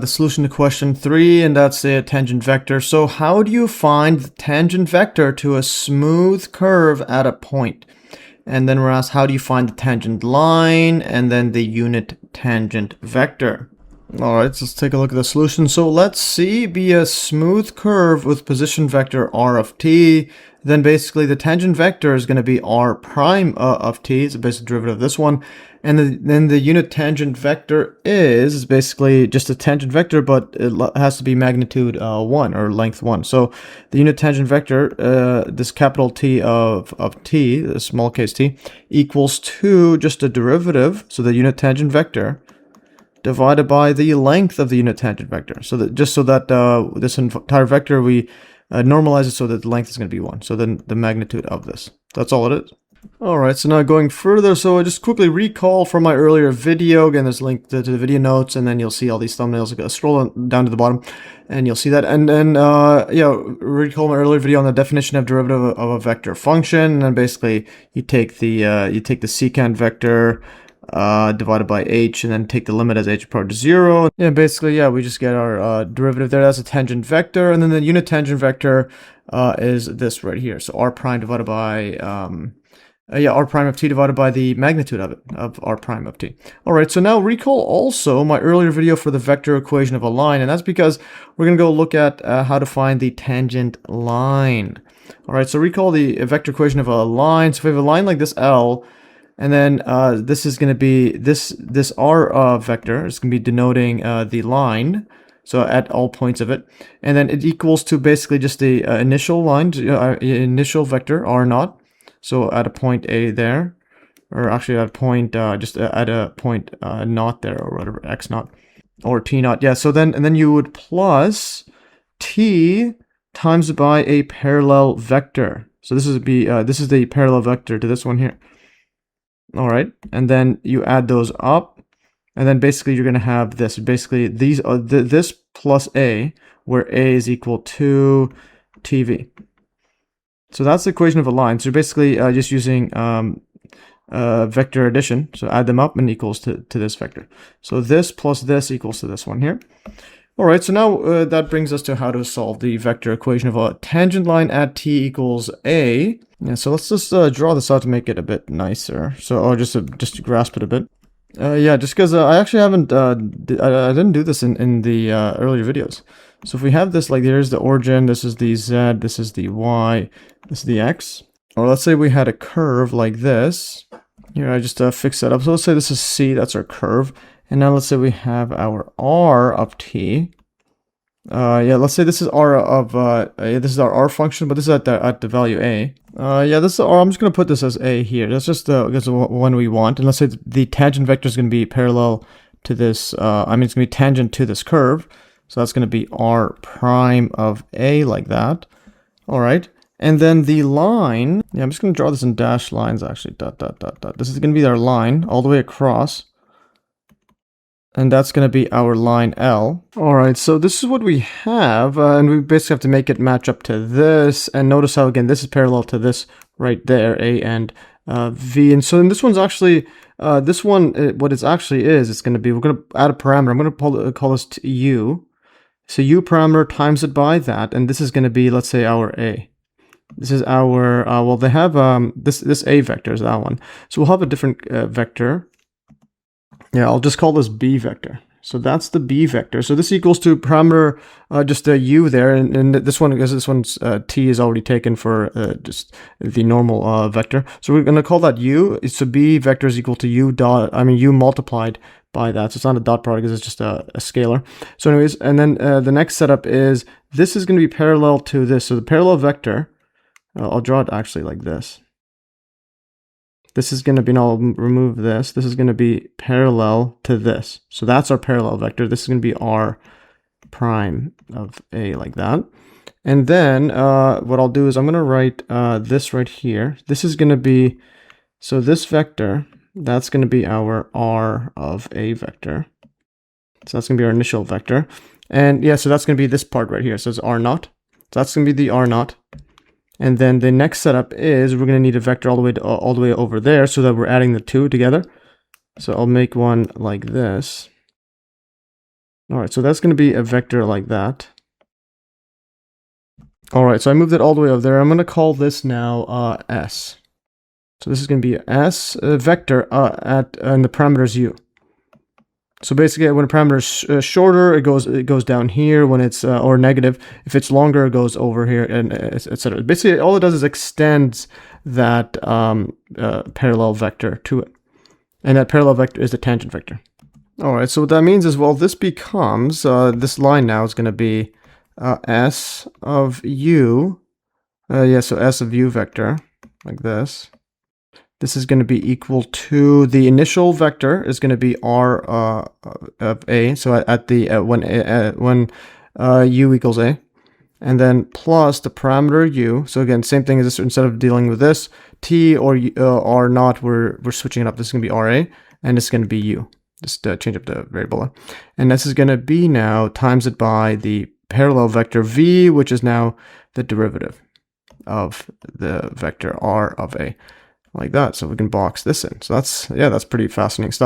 The solution to question 3, and that's the tangent vector. So how do you find the tangent vector to a smooth curve at a point? And then we're asked, how do you find the tangent line and then the unit tangent vector? All right, so let's take a look at the solution. So let's see, be a smooth curve with position vector r of t. Then basically the tangent vector is going to be r prime of t. It's a basic derivative of this one. And then the unit tangent vector is basically just a tangent vector, but it has to be magnitude 1 or length 1. So the unit tangent vector, this capital T of t, the small case t, equals to just a derivative. So the unit tangent vector divided by the length of the unit tangent vector. So that just so that this entire vector, we normalize it so that the length is going to be 1. So then the magnitude of this. That's all it is. Alright, so now going further, so I just quickly recall from my earlier video. Again, there's a link to the video notes, and then you'll see all these thumbnails. Scroll down to the bottom, and you'll see that. And then, recall my earlier video on the definition of derivative of a vector function. And then basically, you take the secant vector divided by h, and then take the limit as h approaches 0. And basically, yeah, we just get our derivative there. That's a tangent vector, and then the unit tangent vector is this right here. So r prime divided by r prime of t divided by the magnitude of it, of r prime of t. All right, so now recall also my earlier video for the vector equation of a line, and that's because we're going to go look at how to find the tangent line. All right, so recall the vector equation of a line. So if we have a line like this L, and then this is going to be, this r vector is going to be denoting the line, so at all points of it, and then it equals to basically just the initial line, initial vector r naught. So at a point A there, or actually at a point, just at a point naught there, or whatever, x naught, or t naught. Yeah, so then, and then you would plus t times by a parallel vector. So this is this is the parallel vector to this one here. All right, and then you add those up, and then basically you're going to have this. Basically, these are this plus a, where a is equal to tv. So that's the equation of a line. So you're basically just using vector addition. So add them up and equals to this vector. So this plus this equals to this one here. All right, so now that brings us to how to solve the vector equation of a tangent line at t equals a. Yeah, so let's just draw this out to make it a bit nicer. So, or just to grasp it a bit. Yeah, just because I actually haven't, I didn't do this in the earlier videos. So if we have this, like, here's the origin, this is the z, this is the y, this is the x. Or let's say we had a curve like this. Here, I just fix that up. So let's say this is c, that's our curve. And now let's say we have our r of t. Yeah, let's say this is r of, this is our r function, but this is at the value a. Yeah, this is r. I'm just going to put this as a here. That's just the one we want. And let's say the tangent vector is going to be parallel to this, I mean, it's going to be tangent to this curve. So that's going to be r prime of a, like that. All right. And then the line, yeah, I'm just going to draw this in dashed lines, actually. Dot, dot, dot, dot. This is going to be our line all the way across. And that's going to be our line L. All right, so this is what we have. And we basically have to make it match up to this. And notice how, again, this is parallel to this right there, A and V. And so in this one's actually, this one, what it actually is, it's going to be, we're going to add a parameter. I'm going to call this U. So U parameter times it by that. And this is going to be, let's say, our A. This is our, well, they have, this A vector is that one. So we'll have a different vector. Yeah, I'll just call this B vector. So that's the B vector. So this equals to parameter, just a U there. And this one, because this one's T is already taken for just the normal vector. So we're going to call that U. So B vector is equal to U dot, I mean, U multiplied by that. So it's not a dot product, because it's just a scalar. So anyways, and then the next setup is, this is going to be parallel to this. So the parallel vector, I'll draw it actually like this. This is going to be, and I'll remove this. This is going to be parallel to this. So that's our parallel vector. This is going to be r prime of a, like that. And then what I'll do is I'm going to write this right here. This is going to be, so this vector, that's going to be our r of a vector. So that's going to be our initial vector. And yeah, so that's going to be this part right here. So it's r naught. So that's going to be the r naught. And then the next setup is we're going to need a vector all the way over there, so that we're adding the two together. So I'll make one like this. All right, so that's going to be a vector like that. All right, so I moved it all the way over there. I'm going to call this now S. So this is going to be S vector and the parameter is U. So basically, when a parameter is shorter, it goes down here. When it's or negative, if it's longer, it goes over here, and etc. Basically, all it does is extends that parallel vector to it, and that parallel vector is the tangent vector. All right. So what that means is, well, this becomes this line now is going to be S of U. So S of U vector like this. This is going to be equal to the initial vector is going to be R of A. So at the when U equals A, and then plus the parameter U. So again, same thing as this. Instead of dealing with this T or R naught, we're switching it up. This is going to be RA, and this is going to be U. Just change up the variable, and this is going to be now times it by the parallel vector V, which is now the derivative of the vector R of A. Like that, so we can box this in. So that's pretty fascinating stuff.